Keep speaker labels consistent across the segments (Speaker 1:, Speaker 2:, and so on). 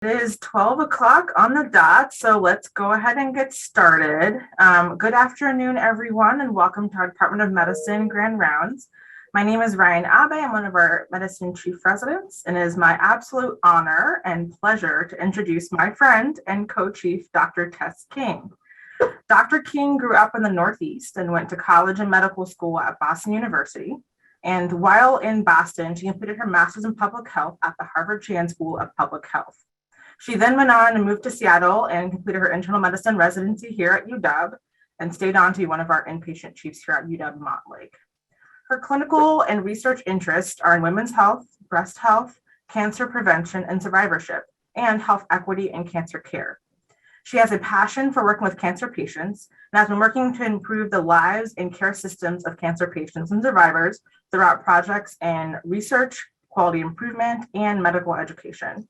Speaker 1: It is 12 o'clock on the dot, so let's go ahead and get started. Good afternoon, everyone, and welcome to our Department of Medicine Grand Rounds. My name is Ryan Abe. I'm one of our Medicine Chief Residents, and it is my absolute honor and pleasure to introduce my friend and co-chief, Dr. Tess King. Dr. King grew up in the Northeast and went to college and medical school at Boston University. And while in Boston, she completed her master's in public health at the Harvard Chan School of Public Health. She then went on and moved to Seattle and completed her internal medicine residency here at UW and stayed on to be one of our inpatient chiefs here at UW-Montlake. Her clinical and research interests are in women's health, breast health, cancer prevention and survivorship, and health equity and cancer care. She has a passion for working with cancer patients and has been working to improve the lives and care systems of cancer patients and survivors throughout projects in research, quality improvement, and medical education.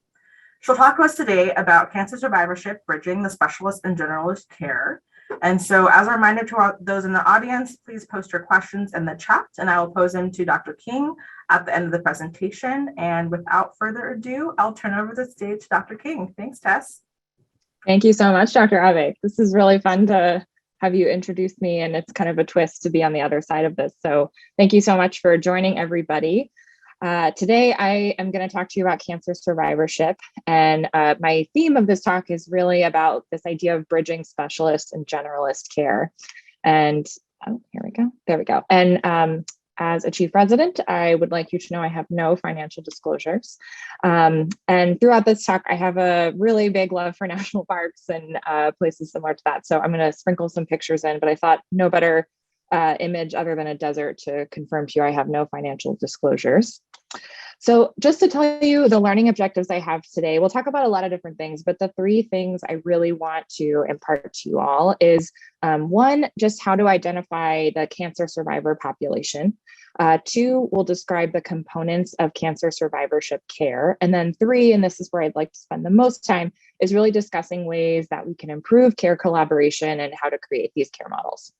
Speaker 1: She'll talk to us today about cancer survivorship, bridging the specialist and generalist care. And so as a reminder to those in the audience, please post your questions in the chat and I will pose them to Dr. King at the end of the presentation. And without further ado, I'll turn over the stage to Dr. King. Thanks, Tess.
Speaker 2: Thank you so much, Dr. Abe. This is really fun to have you introduce me, and it's kind of a twist to be on the other side of this. So thank you so much for joining, everybody. Today, I am going to talk to you about cancer survivorship. And my theme of this talk is really about this idea of bridging specialist and generalist care. And here we go. There we go. And as a chief resident, I would like you to know I have no financial disclosures. And throughout this talk, I have a really big love for national parks and places similar to that. So I'm going to sprinkle some pictures in, but I thought no better image other than a desert to confirm to you I have no financial disclosures. So just to tell you the learning objectives I have today, we'll talk about a lot of different things, but the three things I really want to impart to you all is one, just how to identify the cancer survivor population. Two, we'll describe the components of cancer survivorship care. And then three, and this is where I'd like to spend the most time, is really discussing ways that we can improve care collaboration and how to create these care models.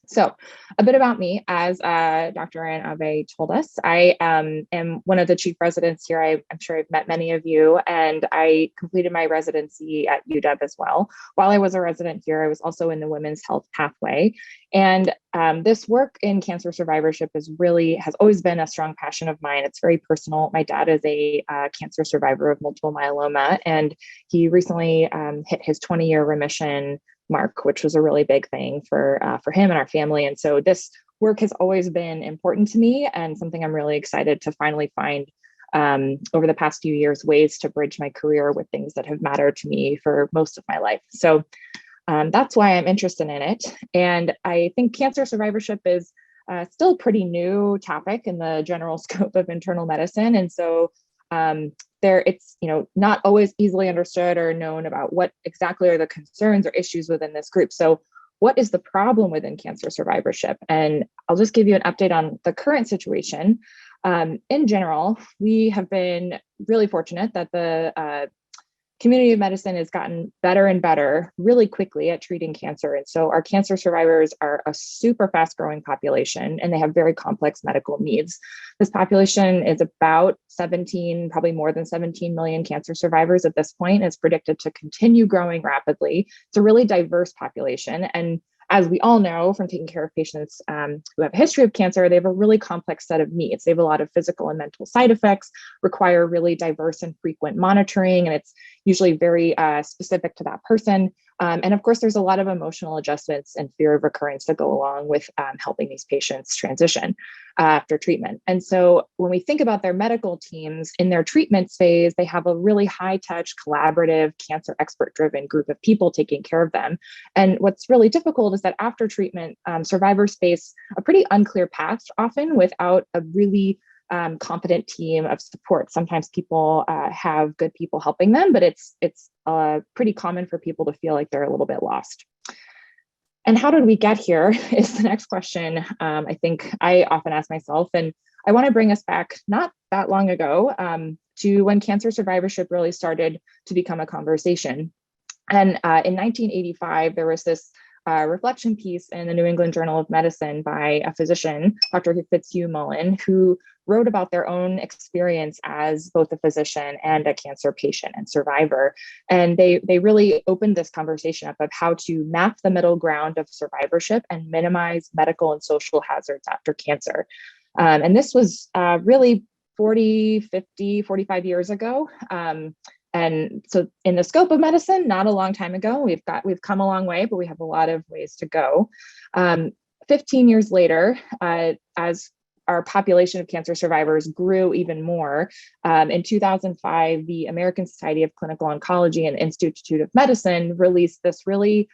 Speaker 2: So a bit about me, as Dr. Ryan Abe told us, I am one of the chief residents here. I'm sure I've met many of you, and I completed my residency at UW as well. While I was a resident here, I was also in the women's health pathway. And this work in cancer survivorship has always been a strong passion of mine. It's very personal. My dad is a cancer survivor of multiple myeloma, and he recently hit his 20-year remission mark, which was a really big thing for him and our family. And so this work has always been important to me and something I'm really excited to finally find over the past few years, ways to bridge my career with things that have mattered to me for most of my life. So that's why I'm interested in it. And I think cancer survivorship is still a pretty new topic in the general scope of internal medicine. And so it's not always easily understood or known about what exactly are the concerns or issues within this group. So what is the problem within cancer survivorship? And I'll just give you an update on the current situation. In general, we have been really fortunate that the community of medicine has gotten better and better really quickly at treating cancer. And so our cancer survivors are a super fast growing population, and they have very complex medical needs. This population is about 17, probably more than 17 million cancer survivors at this point. It's predicted to continue growing rapidly. It's a really diverse population. And as we all know from taking care of patients who have a history of cancer, they have a really complex set of needs. They have a lot of physical and mental side effects, require really diverse and frequent monitoring, and it's usually very specific to that person. And of course, there's a lot of emotional adjustments and fear of recurrence that go along with helping these patients transition after treatment. And so when we think about their medical teams in their treatment phase, they have a really high touch, collaborative, cancer expert driven group of people taking care of them. And what's really difficult is that after treatment, survivors face a pretty unclear path, often without a really competent team of support. Sometimes people have good people helping them, but it's pretty common for people to feel like they're a little bit lost. And how did we get here is the next question I think I often ask myself. And I want to bring us back not that long ago to when cancer survivorship really started to become a conversation. And in 1985, there was this reflection piece in the New England Journal of Medicine by a physician, Dr. Fitzhugh Mullen, who wrote about their own experience as both a physician and a cancer patient and survivor. And they really opened this conversation up of how to map the middle ground of survivorship and minimize medical and social hazards after cancer. And this was really 40, 50, 45 years ago. And so in the scope of medicine, not a long time ago, we've come a long way, but we have a lot of ways to go. 15 years later, as our population of cancer survivors grew even more, in 2005, the American Society of Clinical Oncology and Institute of Medicine released this really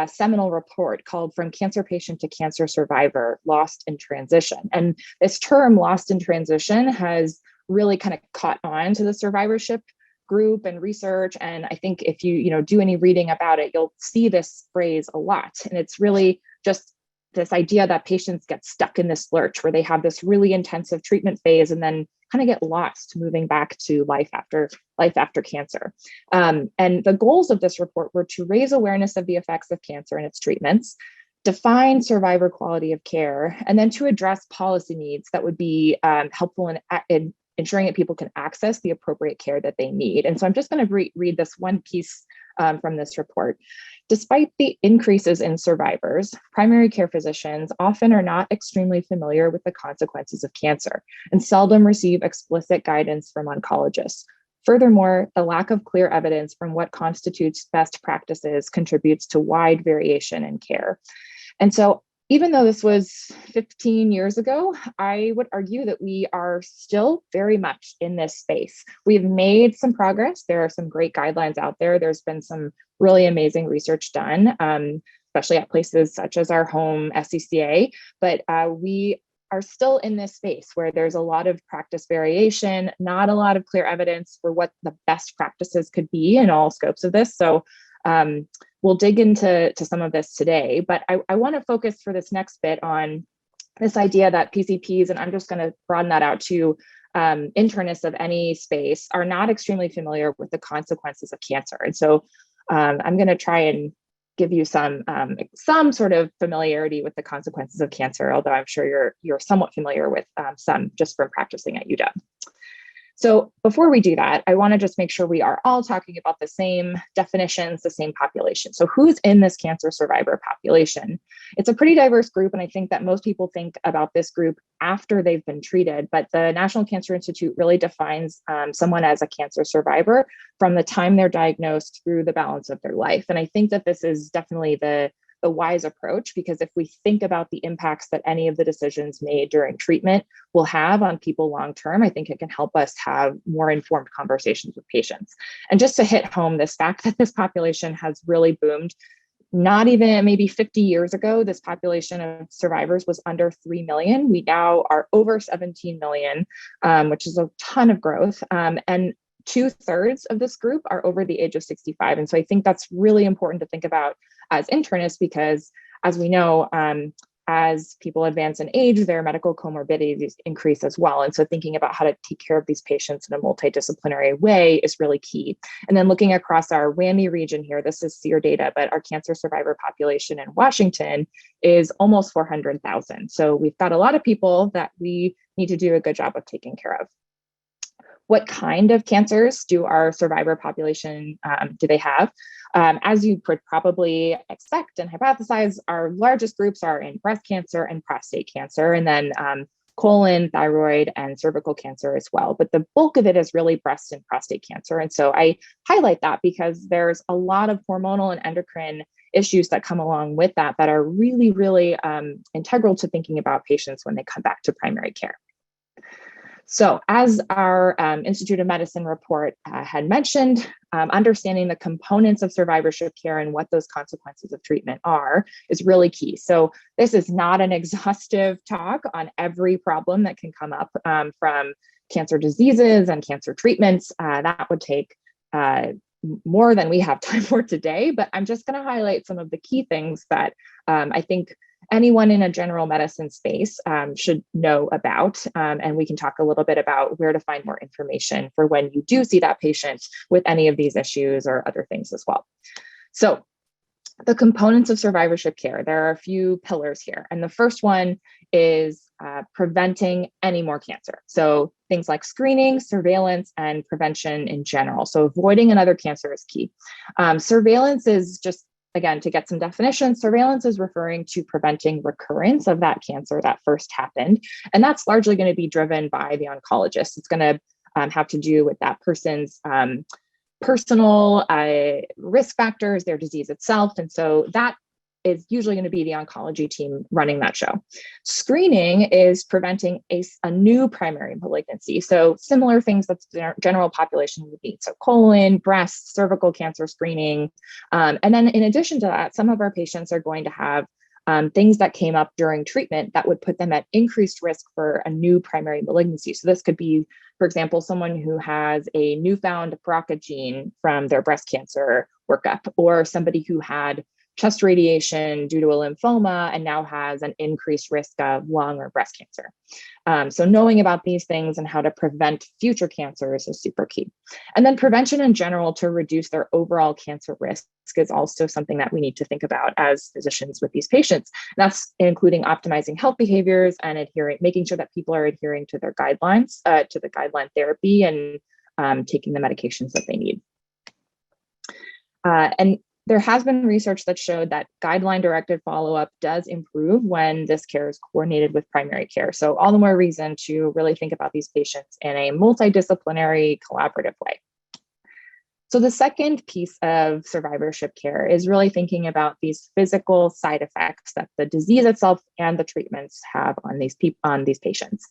Speaker 2: seminal report called From Cancer Patient to Cancer Survivor, Lost in Transition. And this term, lost in transition, has really kind of caught on to the survivorship group and research. And I think if you do any reading about it, you'll see this phrase a lot. And it's really just this idea that patients get stuck in this lurch where they have this really intensive treatment phase and then kind of get lost moving back to life after cancer. And the goals of this report were to raise awareness of the effects of cancer and its treatments, define survivor quality of care, and then to address policy needs that would be helpful in ensuring that people can access the appropriate care that they need. And so I'm just going to read this one piece from this report. Despite the increases in survivors, primary care physicians often are not extremely familiar with the consequences of cancer and seldom receive explicit guidance from oncologists. Furthermore, the lack of clear evidence from what constitutes best practices contributes to wide variation in care. And so even though this was 15 years ago, I would argue that we are still very much in this space. We've made some progress. There are some great guidelines out there. There's been some really amazing research done, especially at places such as our home SCCA, but we are still in this space where there's a lot of practice variation, not a lot of clear evidence for what the best practices could be in all scopes of this. So we'll dig into some of this today, but I want to focus for this next bit on this idea that PCPs, and I'm just going to broaden that out to internists of any space, are not extremely familiar with the consequences of cancer. And so I'm going to try and give you some sort of familiarity with the consequences of cancer, although I'm sure you're somewhat familiar with some just from practicing at UW. So before we do that, I want to just make sure we are all talking about the same definitions, the same population. So who's in this cancer survivor population? It's a pretty diverse group, and I think that most people think about this group after they've been treated, but the National Cancer Institute really defines someone as a cancer survivor from the time they're diagnosed through the balance of their life. And I think that this is definitely the wise approach, because if we think about the impacts that any of the decisions made during treatment will have on people long-term, I think it can help us have more informed conversations with patients. And just to hit home this fact that this population has really boomed, not even maybe 50 years ago, this population of survivors was under 3 million. We now are over 17 million, which is a ton of growth. And 2/3 of this group are over the age of 65. And so I think that's really important to think about as internists, because as we know, as people advance in age, their medical comorbidities increase as well. And so thinking about how to take care of these patients in a multidisciplinary way is really key. And then looking across our WWMC region here, this is SEER data, but our cancer survivor population in Washington is almost 400,000. So we've got a lot of people that we need to do a good job of taking care of. What kind of cancers do our survivor population, do they have? As you could probably expect and hypothesize, our largest groups are in breast cancer and prostate cancer, and then colon, thyroid, and cervical cancer as well. But the bulk of it is really breast and prostate cancer. And so I highlight that because there's a lot of hormonal and endocrine issues that come along with that are really, really integral to thinking about patients when they come back to primary care. So as our Institute of Medicine report had mentioned, understanding the components of survivorship care and what those consequences of treatment are is really key. So this is not an exhaustive talk on every problem that can come up from cancer diseases and cancer treatments. That would take more than we have time for today, but I'm just going to highlight some of the key things that I think anyone in a general medicine space should know about. And we can talk a little bit about where to find more information for when you do see that patient with any of these issues or other things as well. So the components of survivorship care. There are a few pillars here. And the first one is preventing any more cancer. So things like screening, surveillance, and prevention in general. So avoiding another cancer is key. Surveillance is just, again, to get some definition, surveillance is referring to preventing recurrence of that cancer that first happened. And that's largely going to be driven by the oncologist. It's going to have to do with that person's personal risk factors, their disease itself. And so that is usually going to be the oncology team running that show. Screening is preventing a new primary malignancy. So similar things that the general population would need. So colon, breast, cervical cancer screening. And then in addition to that, some of our patients are going to have things that came up during treatment that would put them at increased risk for a new primary malignancy. So this could be, for example, someone who has a newfound BRCA gene from their breast cancer workup, or somebody who had chest radiation due to a lymphoma and now has an increased risk of lung or breast cancer. So knowing about these things and how to prevent future cancers is super key. And then prevention in general to reduce their overall cancer risk is also something that we need to think about as physicians with these patients. That's including optimizing health behaviors and making sure that people are adhering to their guidelines, to the guideline therapy, and taking the medications that they need. And there has been research that showed that guideline-directed follow-up does improve when this care is coordinated with primary care. So all the more reason to really think about these patients in a multidisciplinary, collaborative way. So the second piece of survivorship care is really thinking about these physical side effects that the disease itself and the treatments have on these patients.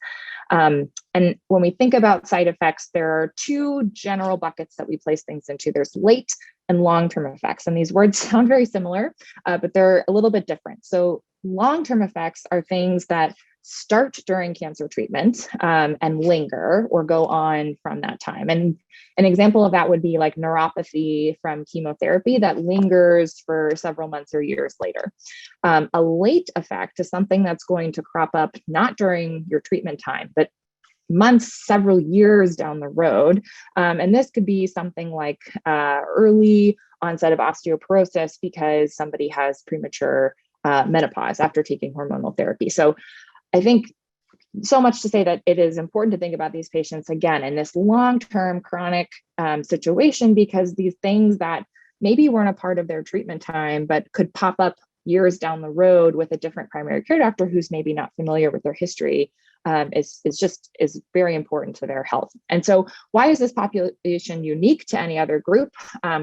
Speaker 2: And when we think about side effects, there are two general buckets that we place things into. There's late and long-term effects. And these words sound very similar, but they're a little bit different. So long-term effects are things that start during cancer treatment and linger or go on from that time. And an example of that would be like neuropathy from chemotherapy that lingers for several months or years later. A late effect is something that's going to crop up not during your treatment time, but months, several years down the road. And this could be something like early onset of osteoporosis because somebody has premature menopause after taking hormonal therapy. So I think so much to say that it is important to think about these patients again in this long-term chronic situation, because these things that maybe weren't a part of their treatment time, but could pop up years down the road with a different primary care doctor who's maybe not familiar with their history, is very important to their health. And so why is this population unique to any other group?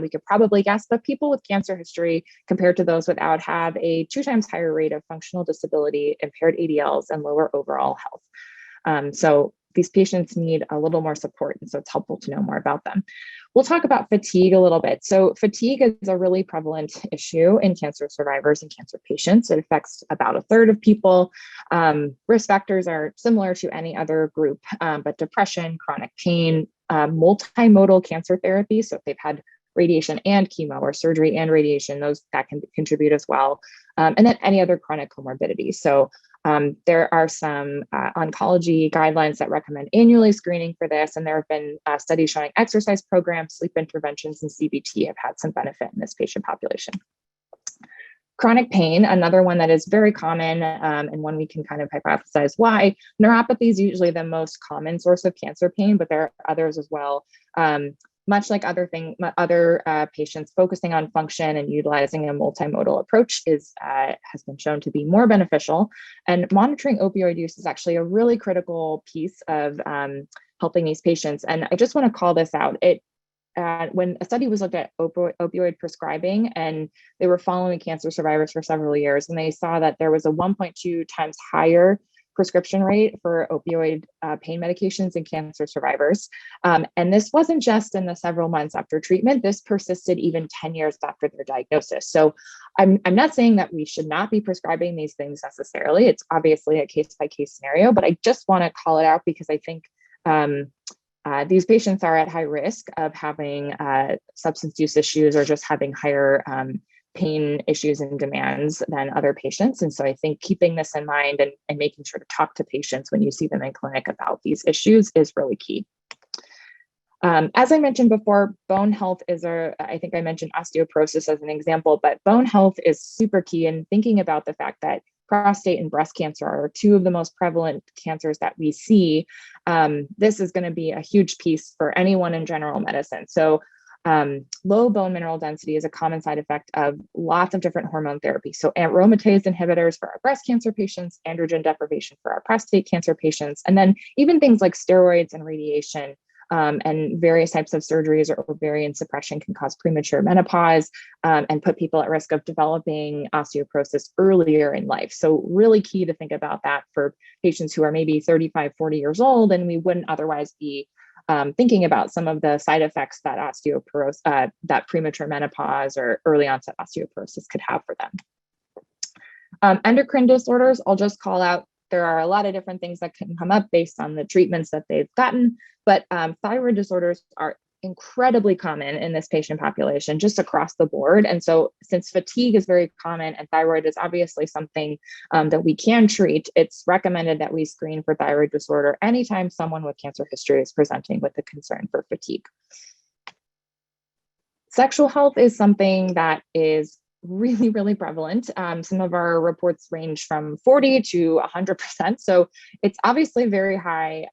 Speaker 2: We could probably guess that people with cancer history compared to those without have a 2 times higher rate of functional disability, impaired ADLs, and lower overall health. So these patients need a little more support, and so it's helpful to know more about them. We'll talk about fatigue a little bit. So fatigue is a really prevalent issue in cancer survivors and cancer patients. It affects about a third of people. Risk factors are similar to any other group, but depression, chronic pain, multimodal cancer therapy. So if they've had radiation and chemo or surgery and radiation, that can contribute as well. And then any other chronic comorbidity. So there are some oncology guidelines that recommend annually screening for this, and there have been studies showing exercise programs, sleep interventions, and CBT have had some benefit in this patient population. Chronic pain, another one that is very common, and one we can kind of hypothesize why. Neuropathy is usually the most common source of cancer pain, but there are others as well. Much like other patients, focusing on function and utilizing a multimodal approach has been shown to be more beneficial. And monitoring opioid use is actually a really critical piece of helping these patients. And I just want to call this out. When a study was looked at opioid prescribing, and they were following cancer survivors for several years, and they saw that there was a 1.2 times higher prescription rate for opioid pain medications in cancer survivors. And this wasn't just in the several months after treatment, this persisted even 10 years after their diagnosis. So I'm not saying that we should not be prescribing these things necessarily. It's obviously a case-by-case scenario, but I just want to call it out because I think these patients are at high risk of having substance use issues or just having higher pain issues and demands than other patients. And so I think keeping this in mind and making sure to talk to patients when you see them in clinic about these issues is really key. As I mentioned before, bone health I think I mentioned osteoporosis as an example, but bone health is super key in thinking about the fact that prostate and breast cancer are two of the most prevalent cancers that we see. This is going to be a huge piece for anyone in general medicine. So low bone mineral density is a common side effect of lots of different hormone therapies. So aromatase inhibitors for our breast cancer patients, androgen deprivation for our prostate cancer patients, and then even things like steroids and radiation. And various types of surgeries or ovarian suppression can cause premature menopause and put people at risk of developing osteoporosis earlier in life. So really key to think about that for patients who are maybe 35, 40 years old, and we wouldn't otherwise be thinking about some of the side effects that osteoporosis, that premature menopause or early onset osteoporosis could have for them. Endocrine disorders, I'll just call out, there are a lot of different things that can come up based on the treatments that they've gotten, but thyroid disorders are incredibly common in this patient population, just across the board. And so since fatigue is very common and thyroid is obviously something that we can treat, it's recommended that we screen for thyroid disorder anytime someone with cancer history is presenting with a concern for fatigue. Sexual health is something that is really, really prevalent. Some of our reports range from 40 to 100%. So it's obviously very high.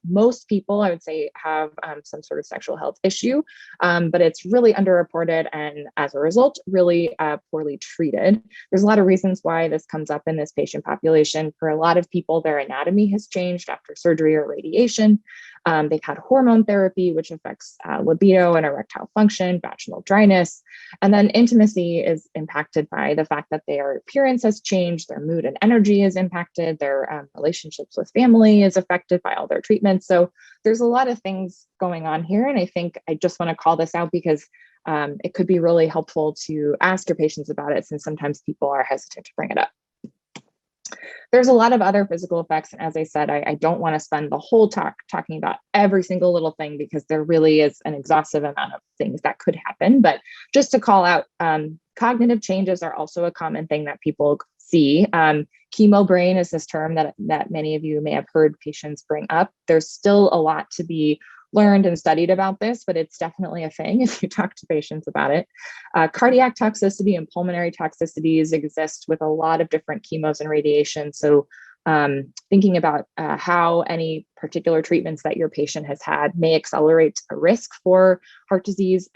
Speaker 2: Most people, I would say, have some sort of sexual health issue, but it's really underreported and as a result, really poorly treated. There's a lot of reasons why this comes up in this patient population. For a lot of people, their anatomy has changed after surgery or radiation. They've had hormone therapy, which affects libido and erectile function, vaginal dryness, and then intimacy is impacted by the fact that their appearance has changed, their mood and energy is impacted, their relationships with family is affected by all their treatments. So there's a lot of things going on here. And I think I just want to call this out because it could be really helpful to ask your patients about it, since sometimes people are hesitant to bring it up. There's a lot of other physical effects. And as I said, I don't want to spend the whole talk talking about every single little thing because there really is an exhaustive amount of things that could happen. But just to call out, cognitive changes are also a common thing that people see. Chemo brain is this term that many of you may have heard patients bring up. There's still a lot to be learned and studied about this, but it's definitely a thing if you talk to patients about it. Cardiac toxicity and pulmonary toxicities exist with a lot of different chemos and radiation. So thinking about how any particular treatments that your patient has had may accelerate a risk for heart disease.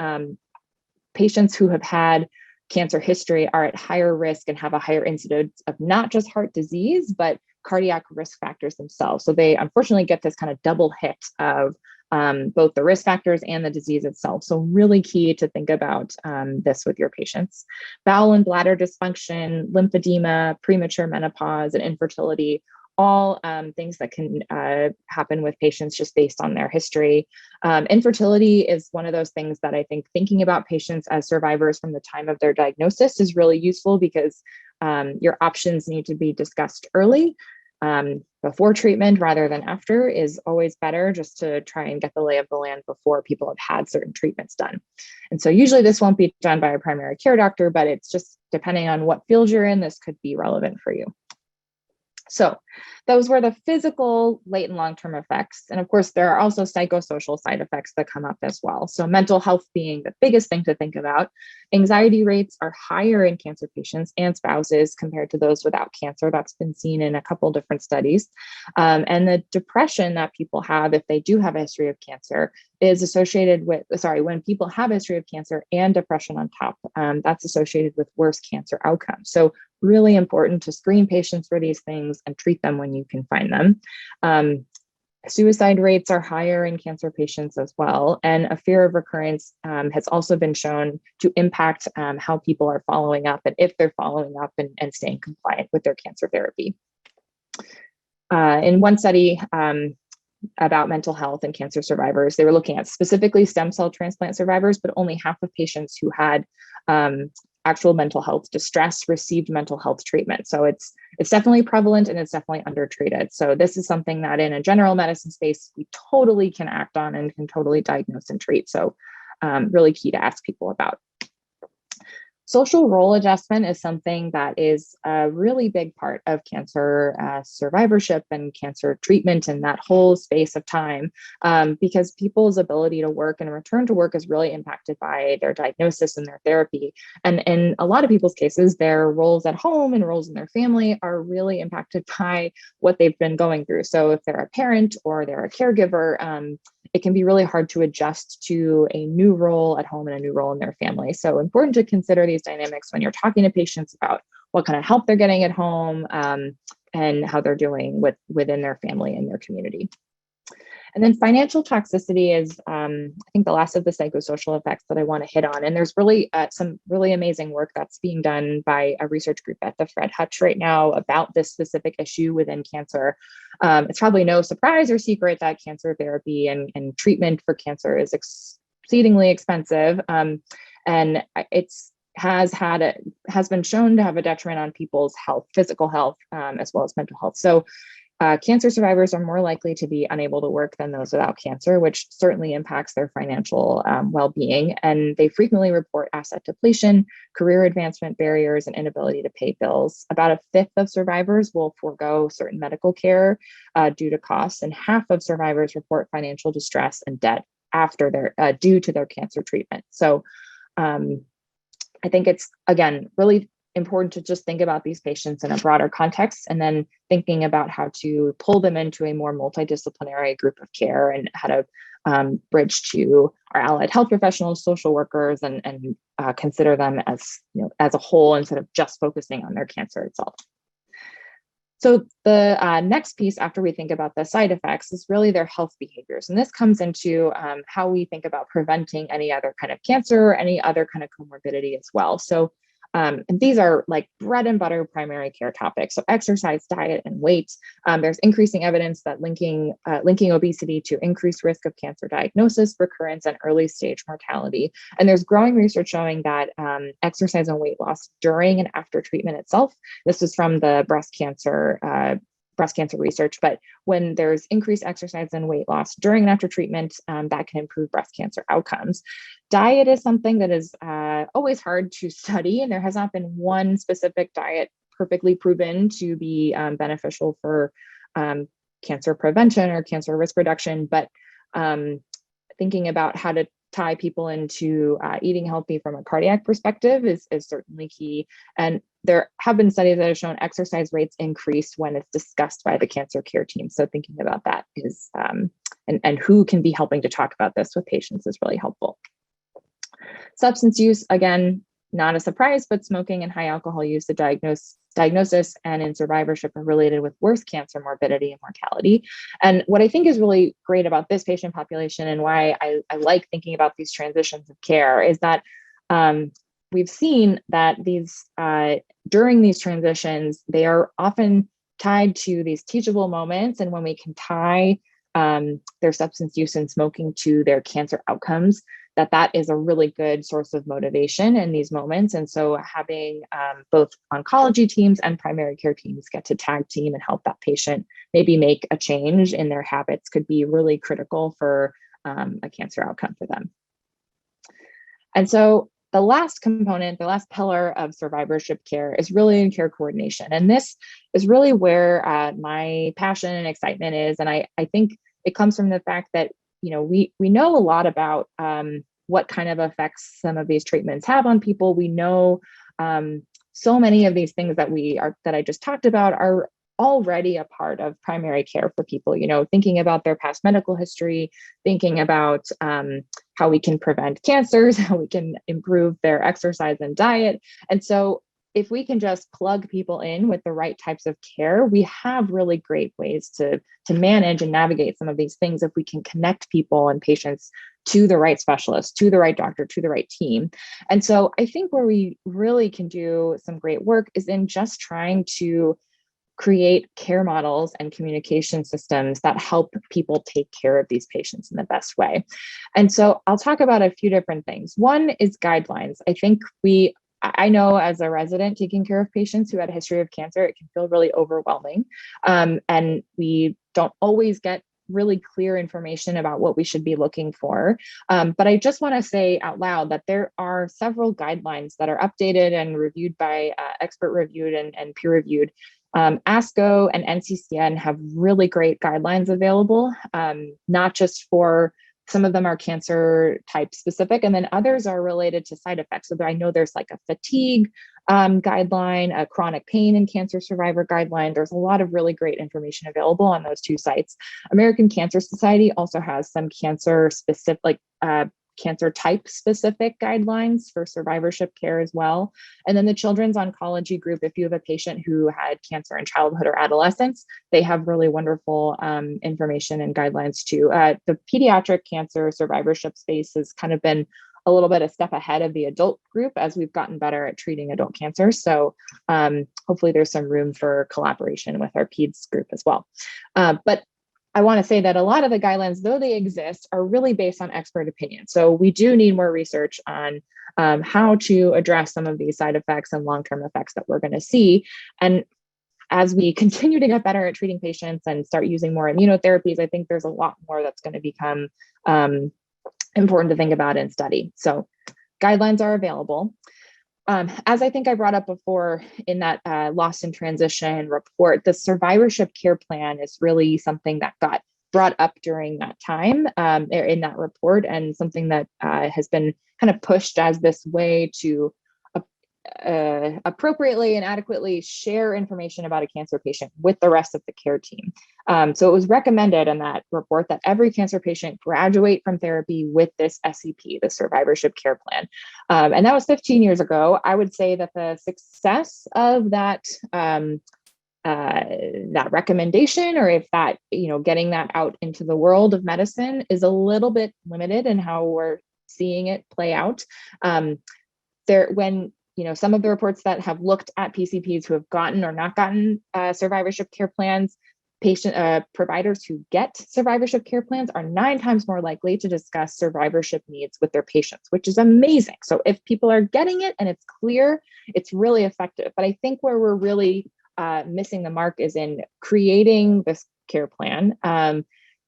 Speaker 2: Patients who have had cancer history are at higher risk and have a higher incidence of not just heart disease, but cardiac risk factors themselves. So they unfortunately get this kind of double hit of both the risk factors and the disease itself. So really key to think about this with your patients. Bowel and bladder dysfunction, lymphedema, premature menopause, and infertility, all things that can happen with patients just based on their history. Infertility is one of those things that I think thinking about patients as survivors from the time of their diagnosis is really useful because your options need to be discussed early. Before treatment rather than after is always better, just to try and get the lay of the land before people have had certain treatments done. And so usually this won't be done by a primary care doctor, but it's just depending on what field you're in, this could be relevant for you. So those were the physical late and long-term effects. And of course, there are also psychosocial side effects that come up as well. So mental health being the biggest thing to think about. Anxiety rates are higher in cancer patients and spouses compared to those without cancer. That's been seen in a couple different studies. And the depression that people have if they do have a history of cancer is associated with, when people have a history of cancer and depression on top, that's associated with worse cancer outcomes. So really important to screen patients for these things and treat them when you can find them. Suicide rates are higher in cancer patients as well. And a fear of recurrence has also been shown to impact how people are following up and if they're following up and staying compliant with their cancer therapy. In one study about mental health and cancer survivors, they were looking at specifically stem cell transplant survivors, but only half of patients who had actual mental health distress received mental health treatment. So it's definitely prevalent and it's definitely undertreated. So this is something that in a general medicine space, we totally can act on and can totally diagnose and treat. So really key to ask people about. Social role adjustment is something that is a really big part of cancer survivorship and cancer treatment and that whole space of time, because people's ability to work and return to work is really impacted by their diagnosis and their therapy. And in a lot of people's cases, their roles at home and roles in their family are really impacted by what they've been going through. So if they're a parent or they're a caregiver, it can be really hard to adjust to a new role at home and a new role in their family. So important to consider these dynamics when you're talking to patients about what kind of help they're getting at home, and how they're doing within their family and their community. And then financial toxicity is, I think, the last of the psychosocial effects that I want to hit on. And there's really some really amazing work that's being done by a research group at the Fred Hutch right now about this specific issue within cancer. It's probably no surprise or secret that cancer therapy and treatment for cancer is exceedingly expensive. And has been shown to have a detriment on people's health, physical health, as well as mental health. So cancer survivors are more likely to be unable to work than those without cancer, which certainly impacts their financial well-being. And they frequently report asset depletion, career advancement barriers, and inability to pay bills. About a fifth of survivors will forego certain medical care due to costs, and half of survivors report financial distress and debt after their due to their cancer treatment. So I think it's, again, really important to just think about these patients in a broader context, and then thinking about how to pull them into a more multidisciplinary group of care and how to bridge to our allied health professionals, social workers, and consider them as, as a whole instead of just focusing on their cancer itself. So the next piece after we think about the side effects is really their health behaviors. And this comes into how we think about preventing any other kind of cancer or any other kind of comorbidity as well. So and these are like bread and butter primary care topics. So exercise, diet, and weight. There's increasing evidence that linking obesity to increased risk of cancer diagnosis, recurrence, and early stage mortality. And there's growing research showing that exercise and weight loss during and after treatment itself. This is from the breast cancer research, but when there's increased exercise and weight loss during and after treatment, that can improve breast cancer outcomes. Diet is something that is always hard to study, and there has not been one specific diet perfectly proven to be beneficial for cancer prevention or cancer risk reduction, but thinking about how to tie people into eating healthy from a cardiac perspective is certainly key. And there have been studies that have shown exercise rates increase when it's discussed by the cancer care team. So thinking about that is, and who can be helping to talk about this with patients is really helpful. Substance use, again, not a surprise, but smoking and high alcohol use, the diagnosis and in survivorship are related with worse cancer morbidity and mortality. And what I think is really great about this patient population and why I like thinking about these transitions of care is that we've seen that these during these transitions, they are often tied to these teachable moments. And when we can tie their substance use and smoking to their cancer outcomes, that is a really good source of motivation in these moments. And so having both oncology teams and primary care teams get to tag team and help that patient maybe make a change in their habits could be really critical for a cancer outcome for them. And so the last component, the last pillar of survivorship care is really in care coordination. And this is really where my passion and excitement is. And I think it comes from the fact that, we know a lot about what kind of effects some of these treatments have on people. We know so many of these things that I just talked about are already a part of primary care for people, thinking about their past medical history, thinking about how we can prevent cancers, how we can improve their exercise and diet. And so if we can just plug people in with the right types of care, we have really great ways to manage and navigate some of these things if we can connect people and patients to the right specialist, to the right doctor, to the right team. And so I think where we really can do some great work is in just trying to create care models and communication systems that help people take care of these patients in the best way. And so I'll talk about a few different things. One is guidelines. I know as a resident taking care of patients who had a history of cancer, it can feel really overwhelming. And we don't always get really clear information about what we should be looking for. But I just want to say out loud that there are several guidelines that are updated and reviewed by expert reviewed and peer reviewed. ASCO and NCCN have really great guidelines available, not just for, some of them are cancer type specific, and then others are related to side effects. So I know there's like a fatigue guideline, a chronic pain and cancer survivor guideline. There's a lot of really great information available on those two sites. American Cancer Society also has some cancer specific, cancer type specific guidelines for survivorship care as well. And then the Children's Oncology Group, if you have a patient who had cancer in childhood or adolescence, they have really wonderful information and guidelines too. The pediatric cancer survivorship space has kind of been a little bit a step ahead of the adult group as we've gotten better at treating adult cancer. So hopefully there's some room for collaboration with our peds group as well. But I want to say that a lot of the guidelines, though they exist, are really based on expert opinion. So we do need more research on how to address some of these side effects and long-term effects that we're going to see. And as we continue to get better at treating patients and start using more immunotherapies, I think there's a lot more that's going to become important to think about and study. So guidelines are available. As I think I brought up before in that Lost in Transition report, the survivorship care plan is really something that got brought up during that time in that report, and something that has been kind of pushed as this way to appropriately and adequately share information about a cancer patient with the rest of the care team. So it was recommended in that report that every cancer patient graduate from therapy with this SEP, the Survivorship Care Plan. And that was 15 years ago. I would say that the success of that that recommendation, or if that, getting that out into the world of medicine, is a little bit limited in how we're seeing it play out. Some of the reports that have looked at PCPs who have gotten or not gotten survivorship care plans, providers who get survivorship care plans are 9 times more likely to discuss survivorship needs with their patients, which is amazing. So if people are getting it and it's clear, it's really effective. But I think where we're really missing the mark is in creating this care plan,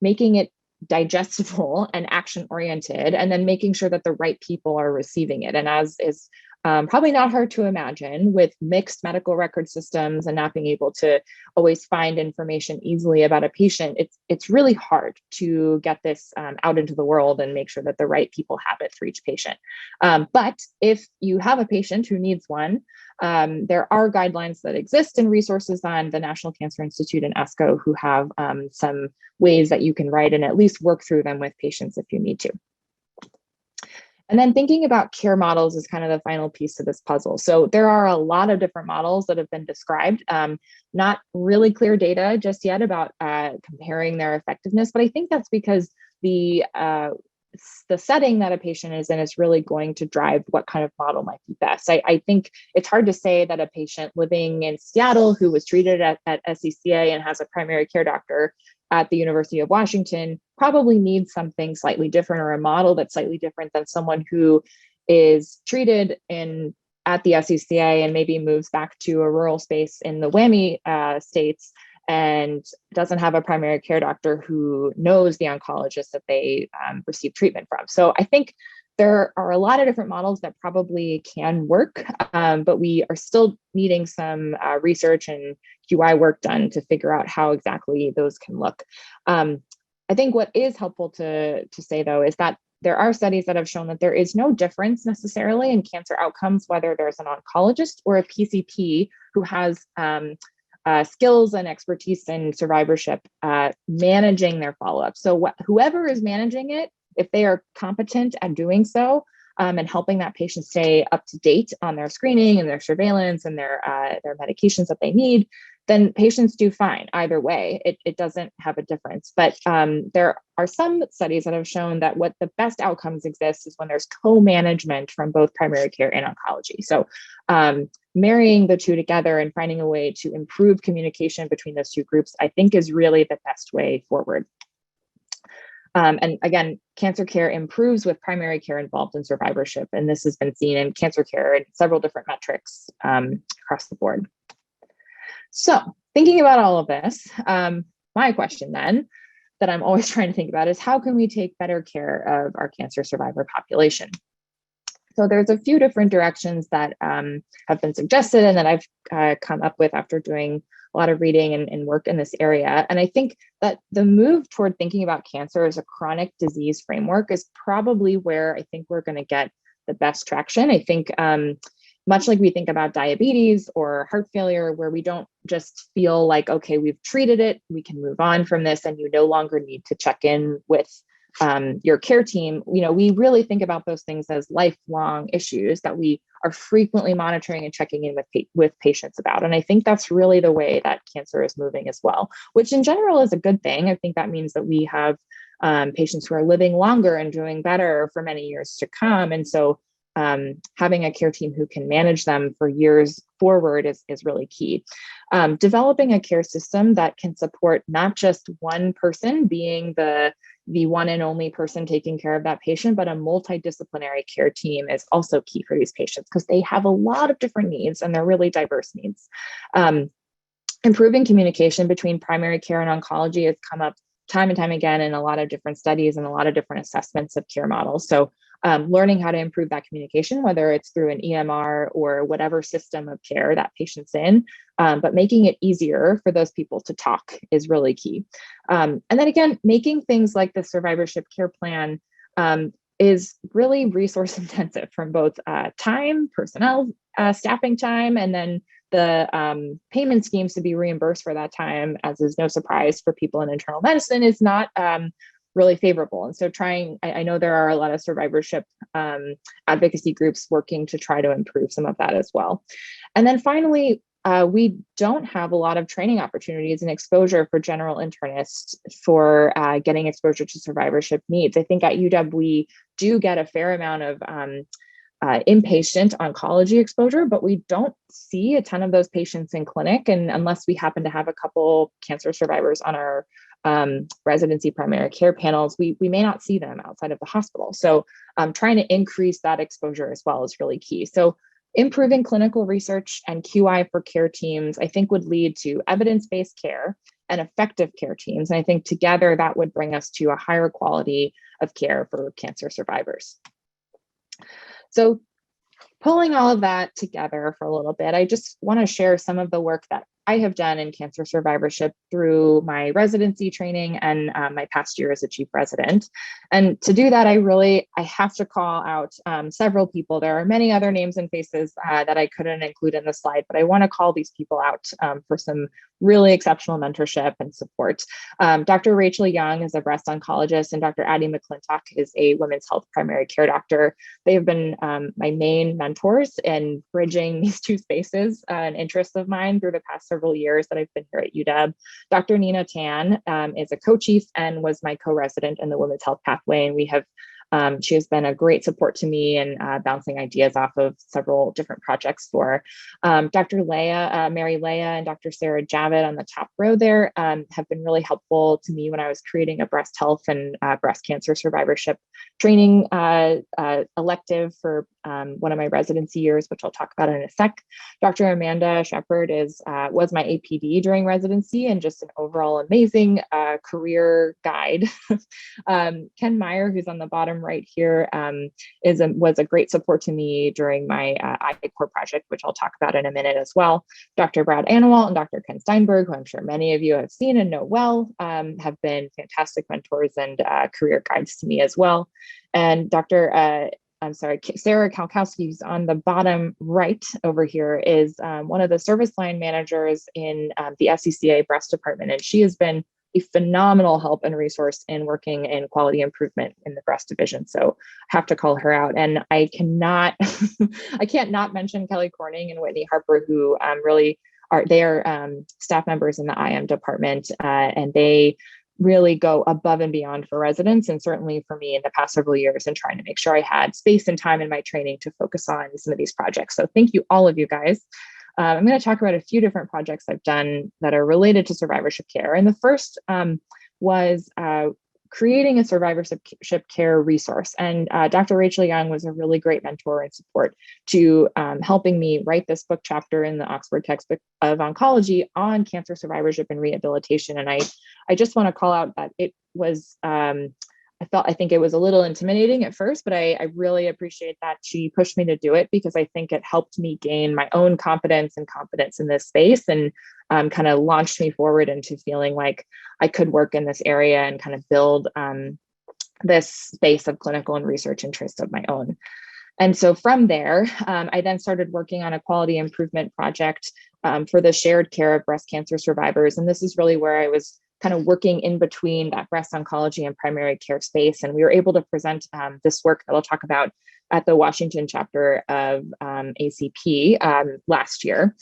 Speaker 2: making it digestible and action oriented, and then making sure that the right people are receiving it. And as is probably not hard to imagine, with mixed medical record systems and not being able to always find information easily about a patient, it's really hard to get this out into the world and make sure that the right people have it for each patient. But if you have a patient who needs one, there are guidelines that exist and resources on the National Cancer Institute and ASCO who have some ways that you can write and at least work through them with patients if you need to. And then thinking about care models is kind of the final piece to this puzzle. So there are a lot of different models that have been described, not really clear data just yet about comparing their effectiveness, but I think that's because the setting that a patient is in is really going to drive what kind of model might be best. I think it's hard to say that a patient living in Seattle who was treated at SCCA and has a primary care doctor at the University of Washington probably needs something slightly different, or a model that's slightly different than someone who is treated at the SCCA and maybe moves back to a rural space in the WWMC states and doesn't have a primary care doctor who knows the oncologist that they receive treatment from. So I think there are a lot of different models that probably can work, but we are still needing some research and QI work done to figure out how exactly those can look. I think what is helpful to say, though, is that there are studies that have shown that there is no difference necessarily in cancer outcomes, whether there's an oncologist or a PCP who has skills and expertise in survivorship managing their follow-up. So whoever is managing it, if they are competent at doing so and helping that patient stay up to date on their screening and their surveillance and their medications that they need, then patients do fine either way. It doesn't have a difference. But there are some studies that have shown that what the best outcomes exist is when there's co-management from both primary care and oncology. So marrying the two together and finding a way to improve communication between those two groups, I think, is really the best way forward. And again, cancer care improves with primary care involved in survivorship. And this has been seen in cancer care in several different metrics across the board. So thinking about all of this, my question then that I'm always trying to think about is how can we take better care of our cancer survivor population? So there's a few different directions that have been suggested and that I've come up with after doing a lot of reading and work in this area. And I think that the move toward thinking about cancer as a chronic disease framework is probably where I think we're going to get the best traction. I think much like we think about diabetes or heart failure, where we don't just feel like, okay, we've treated it, we can move on from this, and you no longer need to check in with your care team. We really think about those things as lifelong issues that we are frequently monitoring and checking in with patients about. And I think that's really the way that cancer is moving as well, which in general is a good thing. I think that means that we have patients who are living longer and doing better for many years to come. And so having a care team who can manage them for years forward is really key. Developing a care system that can support not just one person being the one and only person taking care of that patient, but a multidisciplinary care team is also key for these patients because they have a lot of different needs and they're really diverse needs. Improving communication between primary care and oncology has come up time and time again in a lot of different studies and a lot of different assessments of care models. So learning how to improve that communication, whether it's through an EMR or whatever system of care that patient's in, but making it easier for those people to talk is really key. And then again, making things like the survivorship care plan is really resource intensive from both time, personnel, staffing time, and then the payment schemes to be reimbursed for that time, as is no surprise for people in internal medicine, is not really favorable. And so I know there are a lot of survivorship advocacy groups working to try to improve some of that as well. And then finally, we don't have a lot of training opportunities and exposure for general internists for getting exposure to survivorship needs. I think at UW, we do get a fair amount of inpatient oncology exposure, but we don't see a ton of those patients in clinic. And unless we happen to have a couple cancer survivors on our residency primary care panels, we may not see them outside of the hospital. So trying to increase that exposure as well is really key. So improving clinical research and QI for care teams, I think, would lead to evidence-based care and effective care teams. And I think together that would bring us to a higher quality of care for cancer survivors. So pulling all of that together for a little bit, I just want to share some of the work that I have done in cancer survivorship through my residency training and my past year as a chief resident. And to do that, I have to call out several people. There are many other names and faces that I couldn't include in the slide, but I want to call these people out for some really exceptional mentorship and support. Dr. Rachel Young is a breast oncologist, and Dr. Addie McClintock is a women's health primary care doctor. They have been my main mentors in bridging these two spaces, an interest of mine through the past several years that I've been here at UW. Dr. Nina Tan is a co-chief and was my co-resident in the women's health pathway, and she has been a great support to me and bouncing ideas off of several different projects for. Dr. Mary Leah and Dr. Sarah Javid on the top row there have been really helpful to me when I was creating a breast health and breast cancer survivorship training elective for one of my residency years, which I'll talk about in a sec. Dr. Amanda Shepard was my APD during residency and just an overall amazing career guide. Ken Meyer, who's on the bottom right here, was a great support to me during my I-Core project, which I'll talk about in a minute as well. Dr. Brad Anawalt and Dr. Ken Steinberg, who I'm sure many of you have seen and know well, have been fantastic mentors and career guides to me as well. And Sarah Kalkowski, who's on the bottom right over here, is one of the service line managers in the SCCA breast department. And she has been a phenomenal help and resource in working in quality improvement in the breast division. So I have to call her out. And I can't not mention Kelly Corning and Whitney Harper, who really are staff members in the IM department. And they really go above and beyond for residents, and certainly for me in the past several years, and trying to make sure I had space and time in my training to focus on some of these projects. So thank you, all of you guys. I'm going to talk about a few different projects I've done that are related to survivorship care. And the first was creating a survivorship care resource. And Dr. Rachel Young was a really great mentor and support to helping me write this book chapter in the Oxford textbook of oncology on cancer survivorship and rehabilitation. And I just want to call out that it was, I think it was a little intimidating at first, but I really appreciate that she pushed me to do it, because I think it helped me gain my own confidence and competence in this space, and kind of launched me forward into feeling like I could work in this area and kind of build this space of clinical and research interest of my own. And so from there, I then started working on a quality improvement project for the shared care of breast cancer survivors. And this is really where I was kind of working in between that breast oncology and primary care space. And we were able to present this work that I'll talk about at the Washington chapter of ACP last year.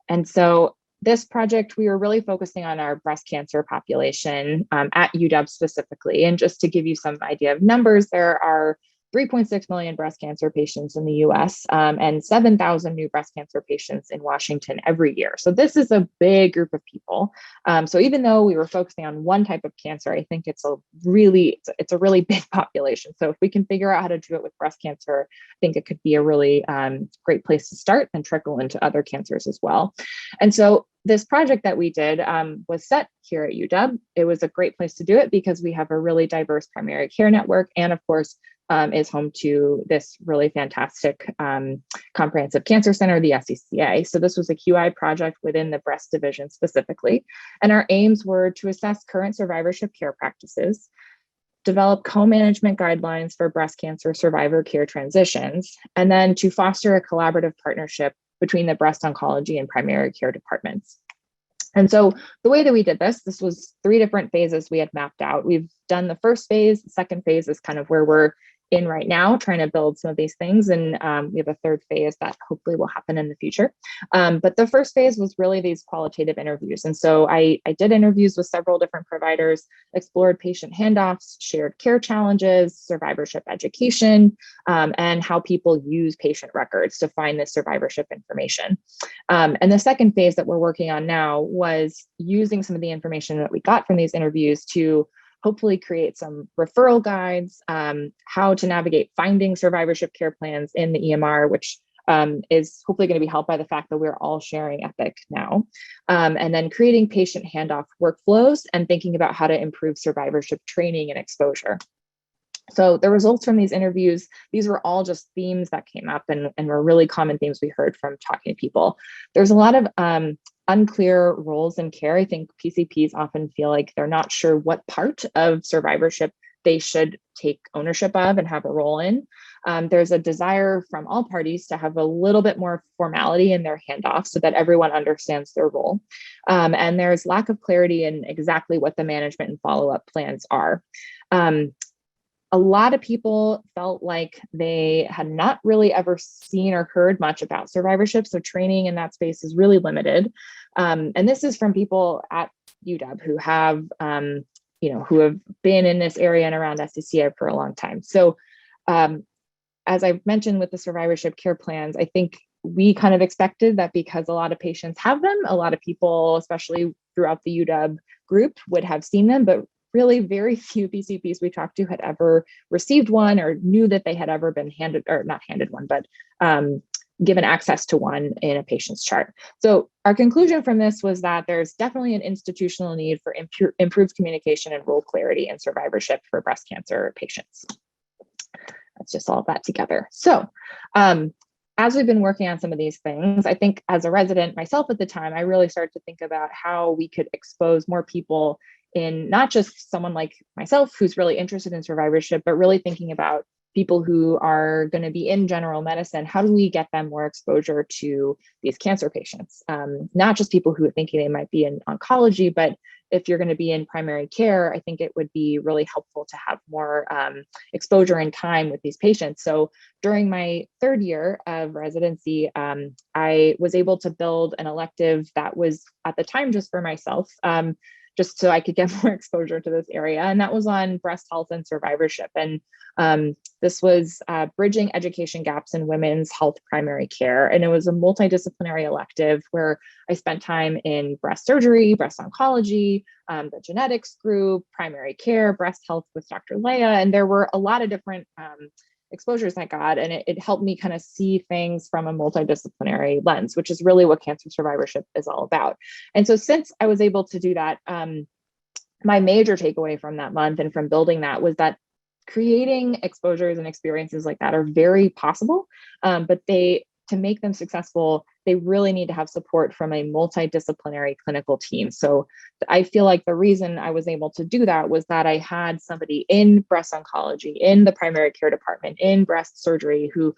Speaker 2: And so this project, we were really focusing on our breast cancer population at UW specifically. And just to give you some idea of numbers, there are 3.6 million breast cancer patients in the US and 7,000 new breast cancer patients in Washington every year. So this is a big group of people. So even though we were focusing on one type of cancer, I think it's a really big population. So if we can figure out how to do it with breast cancer, I think it could be a really great place to start and trickle into other cancers as well. And so this project that we did was set here at UW. It was a great place to do it because we have a really diverse primary care network, and of course, is home to this really fantastic comprehensive cancer center, the SCCA. So this was a QI project within the breast division specifically. And our aims were to assess current survivorship care practices, develop co-management guidelines for breast cancer survivor care transitions, and then to foster a collaborative partnership between the breast oncology and primary care departments. And so the way that we did this was 3 different phases we had mapped out. We've done the first phase. The second phase is kind of where we're in right now, trying to build some of these things. And we have a third phase that hopefully will happen in the future. But the first phase was really these qualitative interviews. And so I did interviews with several different providers, explored patient handoffs, shared care challenges, survivorship education, and how people use patient records to find this survivorship information. And the second phase that we're working on now was using some of the information that we got from these interviews to hopefully create some referral guides, how to navigate finding survivorship care plans in the EMR, which is hopefully going to be helped by the fact that we're all sharing Epic now, and then creating patient handoff workflows and thinking about how to improve survivorship training and exposure. So the results from these interviews, these were all just themes that came up and were really common themes we heard from talking to people. There's a lot of unclear roles in care. I think PCPs often feel like they're not sure what part of survivorship they should take ownership of and have a role in. There's a desire from all parties to have a little bit more formality in their handoff so that everyone understands their role. And there's lack of clarity in exactly what the management and follow-up plans are. A lot of people felt like they had not really ever seen or heard much about survivorship. So training in that space is really limited. And this is from people at UW who have, who have been in this area and around SCCA for a long time. So as I've mentioned with the survivorship care plans, I think we kind of expected that because a lot of patients have them, a lot of people, especially throughout the UW group, would have seen them, but really very few PCPs we talked to had ever received one or knew that they had ever been handed, or not handed one, but given access to one in a patient's chart. So our conclusion from this was that there's definitely an institutional need for improved communication and role clarity in survivorship for breast cancer patients. Let's just solve that together. So as we've been working on some of these things, I think as a resident myself at the time, I really started to think about how we could expose more people in not just someone like myself who's really interested in survivorship, but really thinking about people who are going to be in general medicine. How do we get them more exposure to these cancer patients? Not just people who are thinking they might be in oncology, but if you're going to be in primary care, I think it would be really helpful to have more exposure and time with these patients. So during my 3rd year of residency, I was able to build an elective that was at the time just for myself, just so I could get more exposure to this area. And that was on breast health and survivorship. And this was bridging education gaps in women's health primary care. And it was a multidisciplinary elective where I spent time in breast surgery, breast oncology, the genetics group, primary care, breast health with Dr. Leah. And there were a lot of different exposures I got, and it helped me kind of see things from a multidisciplinary lens, which is really what cancer survivorship is all about. And so since I was able to do that, my major takeaway from that month and from building that was that creating exposures and experiences like that are very possible, but to make them successful, they really need to have support from a multidisciplinary clinical team. So I feel like the reason I was able to do that was that I had somebody in breast oncology, in the primary care department, in breast surgery who,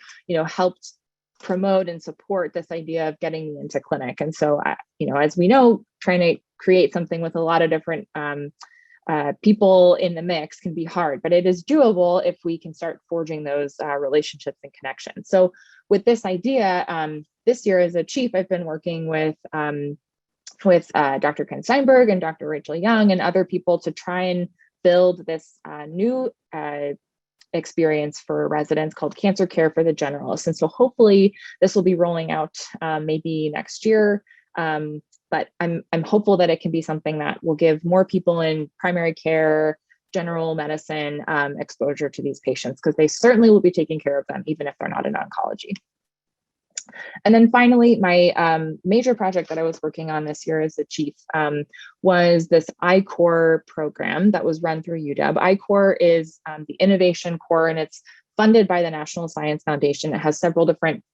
Speaker 2: helped promote and support this idea of getting me into clinic. And so, as we know, trying to create something with a lot of different people in the mix can be hard, but it is doable if we can start forging those relationships and connections. So with this idea, this year as a chief, I've been working with Dr. Ken Steinberg and Dr. Rachel Young and other people to try and build this new experience for residents called Cancer Care for the Generalist. And so hopefully this will be rolling out maybe next year. But I'm hopeful that it can be something that will give more people in primary care, general medicine exposure to these patients, because they certainly will be taking care of them, even if they're not in oncology. And then finally, my major project that I was working on this year as the chief was this I-Core program that was run through UW. I-Core is the innovation core, and it's funded by the National Science Foundation. It has several different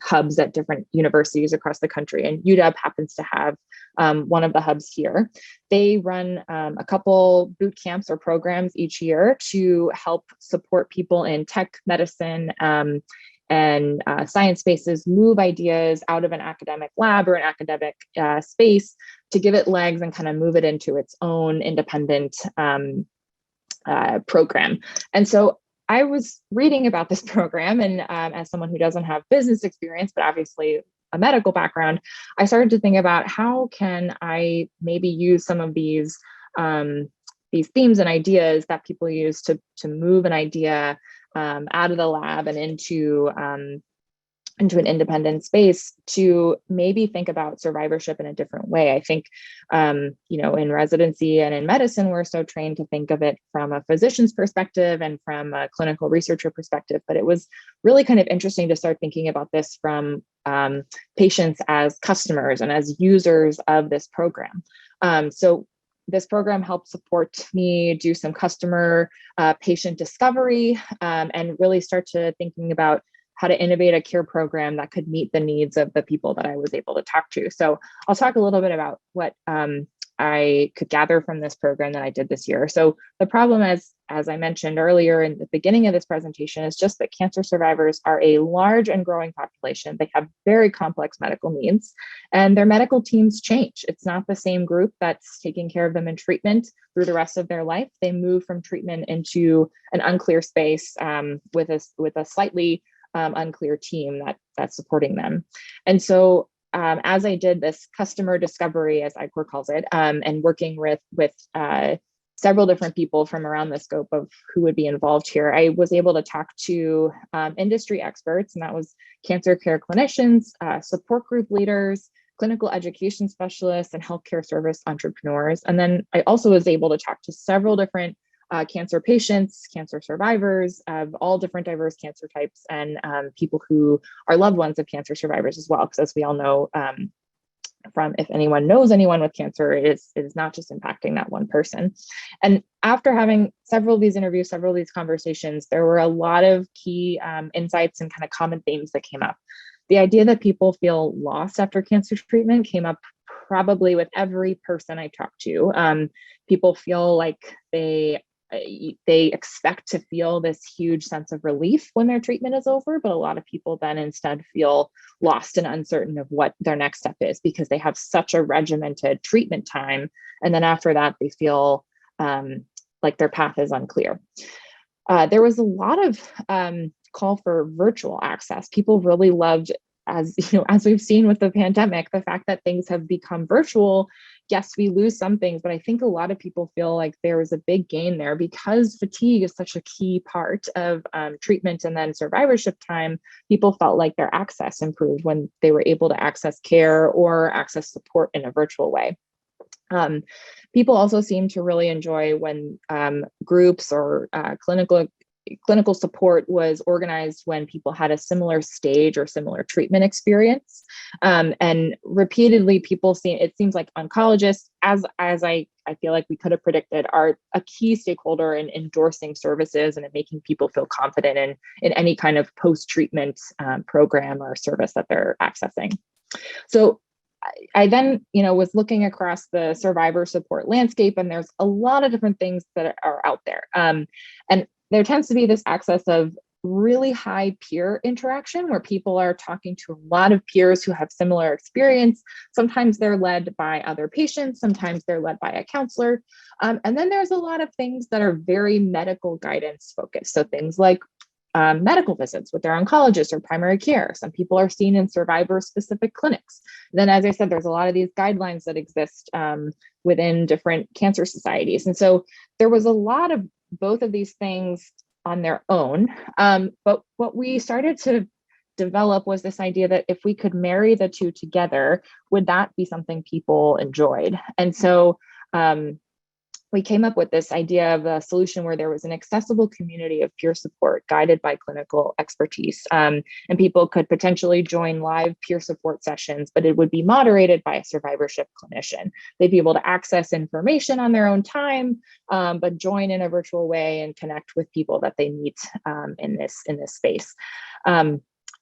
Speaker 2: hubs at different universities across the country, and UW happens to have one of the hubs here. They run a couple boot camps or programs each year to help support people in tech, medicine, and science spaces move ideas out of an academic lab or an academic space to give it legs and kind of move it into its own independent program. And so I was reading about this program, and as someone who doesn't have business experience, but obviously a medical background, I started to think about how can I maybe use some of these themes and ideas that people use to move an idea out of the lab and into an independent space to maybe think about survivorship in a different way. I think, in residency and in medicine, we're so trained to think of it from a physician's perspective and from a clinical researcher perspective, but it was really kind of interesting to start thinking about this from patients as customers and as users of this program. So this program helped support me do some customer patient discovery and really start to thinking about how to innovate a care program that could meet the needs of the people that I was able to talk to. So I'll talk a little bit about what I could gather from this program that I did this year. So the problem, as I mentioned earlier in the beginning of this presentation, is just that cancer survivors are a large and growing population. They have very complex medical needs, and their medical teams change. It's not the same group that's taking care of them in treatment through the rest of their life. They move from treatment into an unclear space with a slightly unclear team that's supporting them. And so as I did this customer discovery, as I-Core calls it, and working with several different people from around the scope of who would be involved here, I was able to talk to industry experts, and that was cancer care clinicians, support group leaders, clinical education specialists, and healthcare service entrepreneurs. And then I also was able to talk to several different cancer patients, cancer survivors of all different diverse cancer types, and people who are loved ones of cancer survivors as well. Because as we all know, from if anyone knows anyone with cancer, it is not just impacting that one person. And after having several of these interviews, several of these conversations, there were a lot of key insights and kind of common themes that came up. The idea that people feel lost after cancer treatment came up probably with every person I talked to. People feel like they expect to feel this huge sense of relief when their treatment is over, but a lot of people then instead feel lost and uncertain of what their next step is because they have such a regimented treatment time. And then after that, they feel like their path is unclear. There was a lot of call for virtual access. People really loved, as we've seen with the pandemic, the fact that things have become virtual yes, we lose some things, but I think a lot of people feel like there was a big gain there because fatigue is such a key part of treatment and then survivorship time. People felt like their access improved when they were able to access care or access support in a virtual way. People also seem to really enjoy when groups or clinical support was organized when people had a similar stage or similar treatment experience. And repeatedly, it seems like oncologists, as I feel like we could have predicted, are a key stakeholder in endorsing services and in making people feel confident in any kind of post-treatment program or service that they're accessing. So I then, was looking across the survivor support landscape, and there's a lot of different things that are out there. And there tends to be this access of really high peer interaction where people are talking to a lot of peers who have similar experience. Sometimes they're led by other patients, sometimes they're led by a counselor. And then there's a lot of things that are very medical guidance focused. So things like medical visits with their oncologist or primary care. Some people are seen in survivor specific clinics. Then, as I said, there's a lot of these guidelines that exist within different cancer societies. And so there was a lot of both of these things on their own. But what we started to develop was this idea that if we could marry the two together, would that be something people enjoyed? And so we came up with this idea of a solution where there was an accessible community of peer support guided by clinical expertise. And people could potentially join live peer support sessions, but it would be moderated by a survivorship clinician. They'd be able to access information on their own time, but join in a virtual way and connect with people that they meet in this space.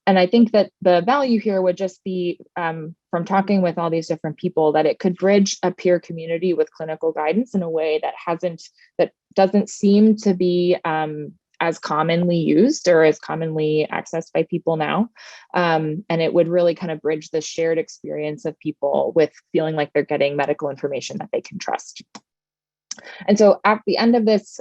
Speaker 2: And I think that the value here would just be from talking with all these different people that it could bridge a peer community with clinical guidance in a way that doesn't seem to be as commonly used or as commonly accessed by people now. And it would really kind of bridge the shared experience of people with feeling like they're getting medical information that they can trust. And so at the end of this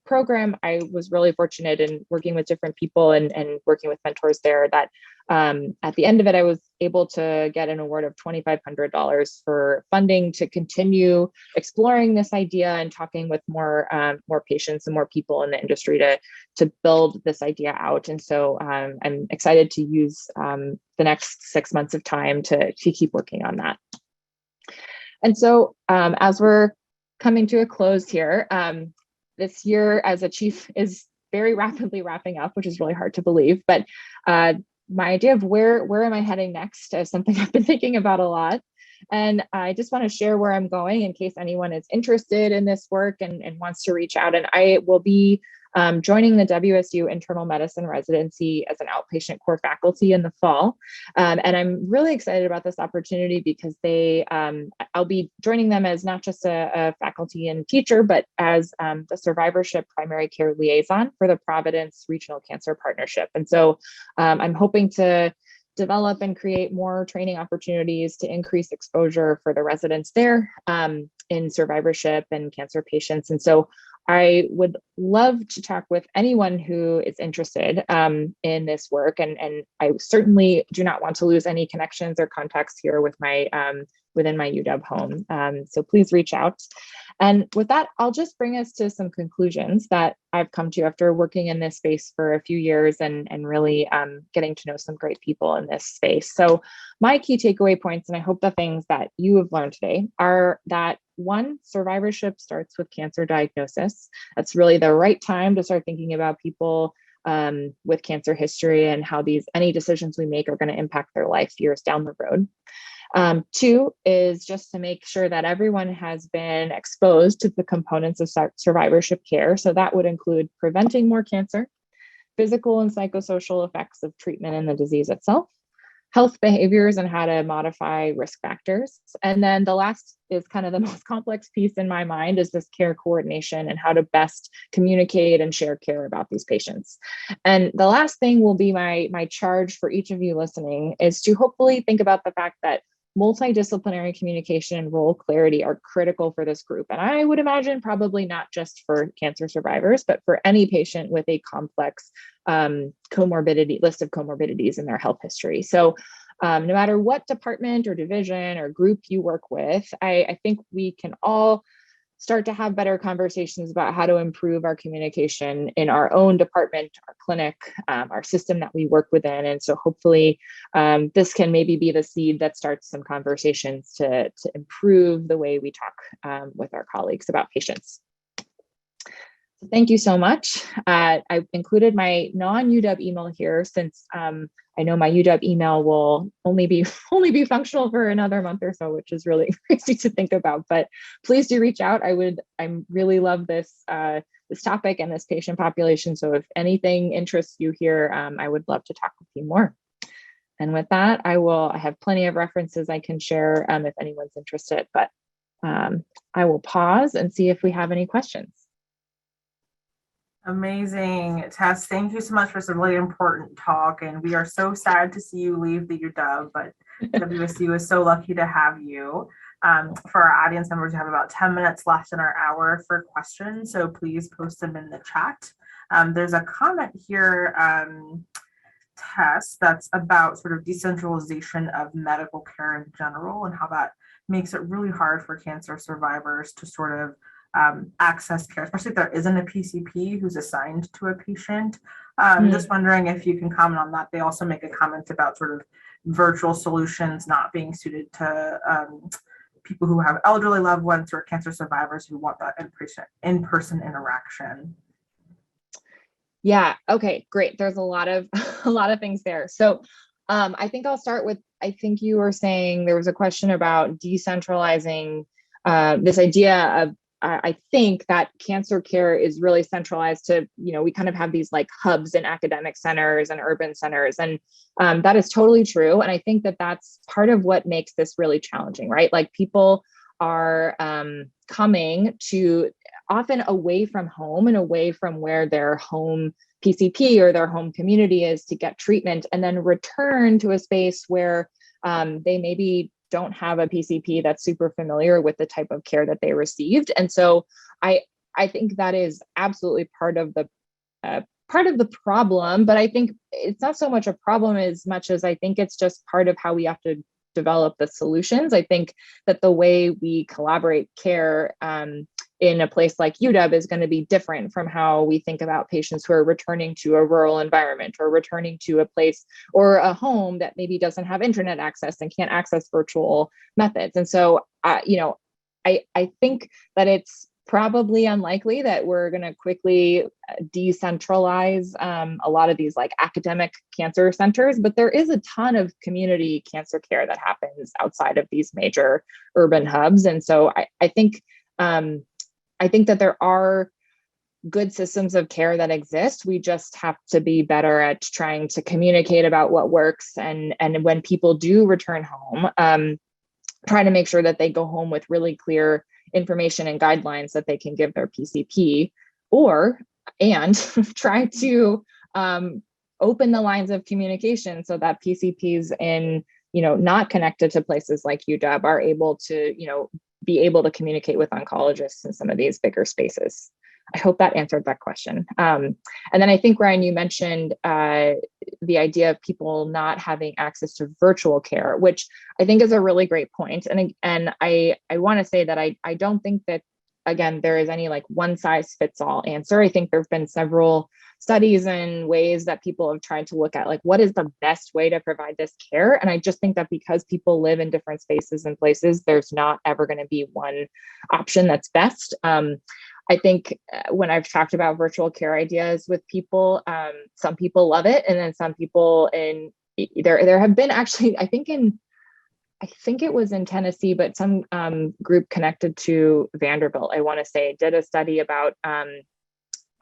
Speaker 2: program, I was really fortunate in working with different people and working with mentors there that at the end of it, I was able to get an award of $2,500 for funding to continue exploring this idea and talking with more patients and more people in the industry to build this idea out. And so I'm excited to use the next 6 months of time to keep working on that. And so as we're coming to a close here, this year as a chief is very rapidly wrapping up, which is really hard to believe. But my idea of where am I heading next is something I've been thinking about a lot. And I just want to share where I'm going in case anyone is interested in this work and wants to reach out. And I will be joining the WSU internal medicine residency as an outpatient core faculty in the fall. And I'm really excited about this opportunity because I'll be joining them as not just a faculty and teacher, but as the survivorship primary care liaison for the Providence Regional Cancer Partnership. And so I'm hoping to develop and create more training opportunities to increase exposure for the residents there in survivorship and cancer patients. And so I would love to talk with anyone who is interested in this work. And I certainly do not want to lose any connections or contacts here with my within my UW home. So please reach out. And with that, I'll just bring us to some conclusions that I've come to after working in this space for a few years and really getting to know some great people in this space. So my key takeaway points, and I hope the things that you have learned today are that one, survivorship starts with cancer diagnosis. That's really the right time to start thinking about people with cancer history and how any decisions we make are going to impact their life years down the road. Two is just to make sure that everyone has been exposed to the components of survivorship care. So that would include preventing more cancer, physical and psychosocial effects of treatment and the disease itself, health behaviors and how to modify risk factors. And then the last is kind of the most complex piece in my mind is this care coordination and how to best communicate and share care about these patients. And the last thing will be my charge for each of you listening is to hopefully think about the fact that multidisciplinary communication and role clarity are critical for this group. And I would imagine probably not just for cancer survivors, but for any patient with a complex list of comorbidities in their health history. So no matter what department or division or group you work with, I think we can all start to have better conversations about how to improve our communication in our own department, our clinic, our system that we work within. And so hopefully this can maybe be the seed that starts some conversations to improve the way we talk with our colleagues about patients. So thank you so much. I've included my non-UW email here since I know my UW email will only be functional for another month or so, which is really crazy to think about. But please do reach out. I really love this this topic and this patient population. So if anything interests you here, I would love to talk with you more. And with that, I have plenty of references I can share if anyone's interested. But I will pause and see if we have any questions.
Speaker 1: Amazing, Tess. Thank you so much for some really important talk. And we are so sad to see you leave the UW, but WSU is so lucky to have you. For our audience members, we have about 10 minutes left in our hour for questions, so please post them in the chat. There's a comment here, Tess, that's about sort of decentralization of medical care in general and how that makes it really hard for cancer survivors to sort of access care, especially if there isn't a PCP who's assigned to a patient. Just wondering if you can comment on that. They also make a comment about sort of virtual solutions not being suited to people who have elderly loved ones or cancer survivors who want that in-person interaction.
Speaker 2: Yeah, okay, great. There's a lot of things there. So I think I'll start with, I think you were saying there was a question about decentralizing this idea of, I think that cancer care is really centralized to, we kind of have these like hubs in academic centers and urban centers. And that is totally true. And I think that that's part of what makes this really challenging, right? Like people are coming to often away from home and away from where their home PCP or their home community is to get treatment, and then return to a space where they maybe don't have a PCP that's super familiar with the type of care that they received. And so I think that is absolutely part of the problem, but I think it's not so much a problem as much as I think it's just part of how we have to develop the solutions. I think that the way we collaborate care in a place like UW is going to be different from how we think about patients who are returning to a rural environment or returning to a place or a home that maybe doesn't have internet access and can't access virtual methods. And so, I think that it's probably unlikely that we're going to quickly decentralize a lot of these like academic cancer centers, but there is a ton of community cancer care that happens outside of these major urban hubs. And so I think that there are good systems of care that exist. We just have to be better at trying to communicate about what works. And when people do return home, try to make sure that they go home with really clear information and guidelines that they can give their PCP, and try to open the lines of communication so that PCPs in, not connected to places like UW are able to, be able to communicate with oncologists in some of these bigger spaces. I hope that answered that question. And then I think, Ryan, you mentioned the idea of people not having access to virtual care, which I think is a really great point. And I want to say that I don't think that, again, there is any like one size fits all answer. I think there've been several studies and ways that people have tried to look at like, what is the best way to provide this care? And I just think that because people live in different spaces and places, there's not ever going to be one option that's best. I think when I've talked about virtual care ideas with people, some people love it. And then some people there have been actually, I think it was in Tennessee, but some group connected to Vanderbilt, I want to say, did a study about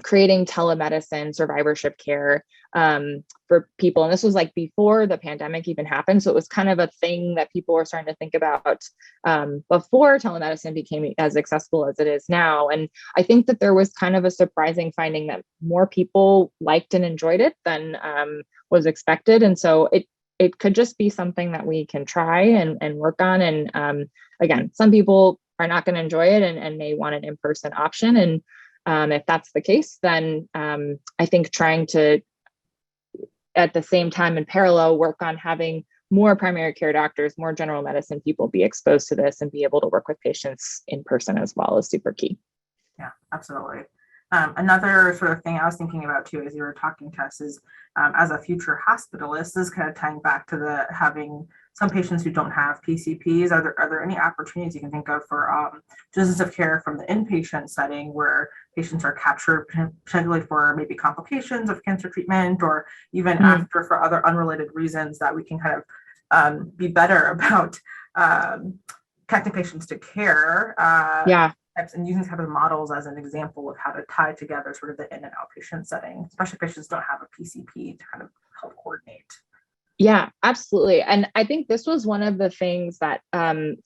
Speaker 2: creating telemedicine survivorship care for people. And this was like before the pandemic even happened. So it was kind of a thing that people were starting to think about before telemedicine became as accessible as it is now. And I think that there was kind of a surprising finding that more people liked and enjoyed it than was expected. And so it could just be something that we can try and work on. And again, some people are not going to enjoy it and may want an in-person option. And if that's the case, then I think trying to, at the same time in parallel, work on having more primary care doctors, more general medicine people be exposed to this and be able to work with patients in person as well is super key.
Speaker 1: Yeah, absolutely. Another sort of thing I was thinking about too, as you were talking, Tess, is as a future hospitalist, this is kind of tying back to the having some patients who don't have PCPs. Are there any opportunities you can think of for distance of care from the inpatient setting where patients are captured potentially for maybe complications of cancer treatment, or even after for other unrelated reasons, that we can kind of be better about connecting patients to care? And using kind of models as an example of how to tie together sort of the in and outpatient setting, especially if patients don't have a PCP to kind of help coordinate.
Speaker 2: Yeah, absolutely. And I think this was one of the things that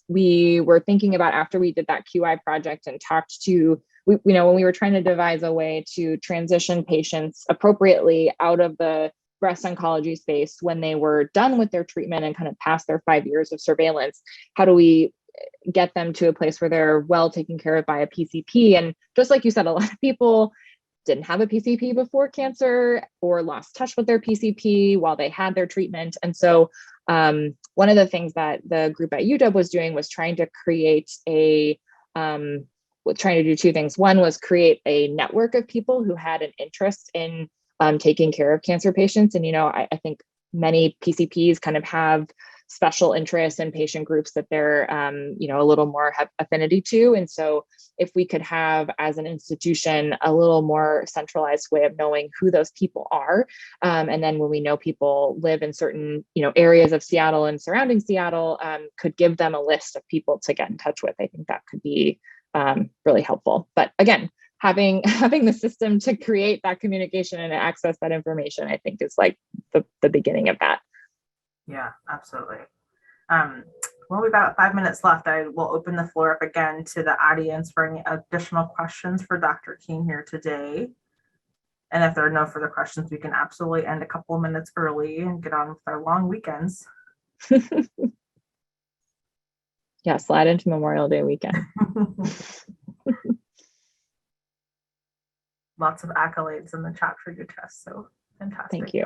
Speaker 2: we were thinking about after we did that QI project and talked to, when we were trying to devise a way to transition patients appropriately out of the breast oncology space when they were done with their treatment and kind of past their 5 years of surveillance. How do we get them to a place where they're well taken care of by a PCP? And just like you said, a lot of people didn't have a PCP before cancer or lost touch with their PCP while they had their treatment. And so one of the things that the group at UW was doing was trying to create trying to do two things. One was create a network of people who had an interest in taking care of cancer patients. And, I think many PCPs kind of have special interests and patient groups that they're, a little more have affinity to. And so if we could have, as an institution, a little more centralized way of knowing who those people are. And then when we know people live in certain, areas of Seattle and surrounding Seattle, could give them a list of people to get in touch with. I think that could be really helpful. But again, having the system to create that communication and access that information, I think is like the beginning of that.
Speaker 1: Yeah, absolutely. Well, we've got 5 minutes left. I will open the floor up again to the audience for any additional questions for Dr. King here today. And if there are no further questions, we can absolutely end a couple of minutes early and get on with our long weekends.
Speaker 2: Yeah, slide into Memorial Day weekend.
Speaker 1: Lots of accolades in the chat for you, Tess. So fantastic.
Speaker 2: Thank you.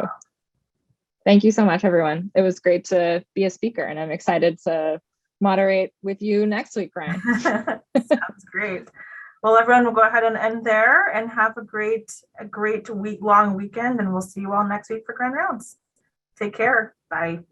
Speaker 2: Thank you so much, everyone. It was great to be a speaker, and I'm excited to moderate with you next week, Ryan.
Speaker 1: Sounds great. Well, everyone, we'll go ahead and end there and have a great week-long weekend, and we'll see you all next week for Grand Rounds. Take care. Bye.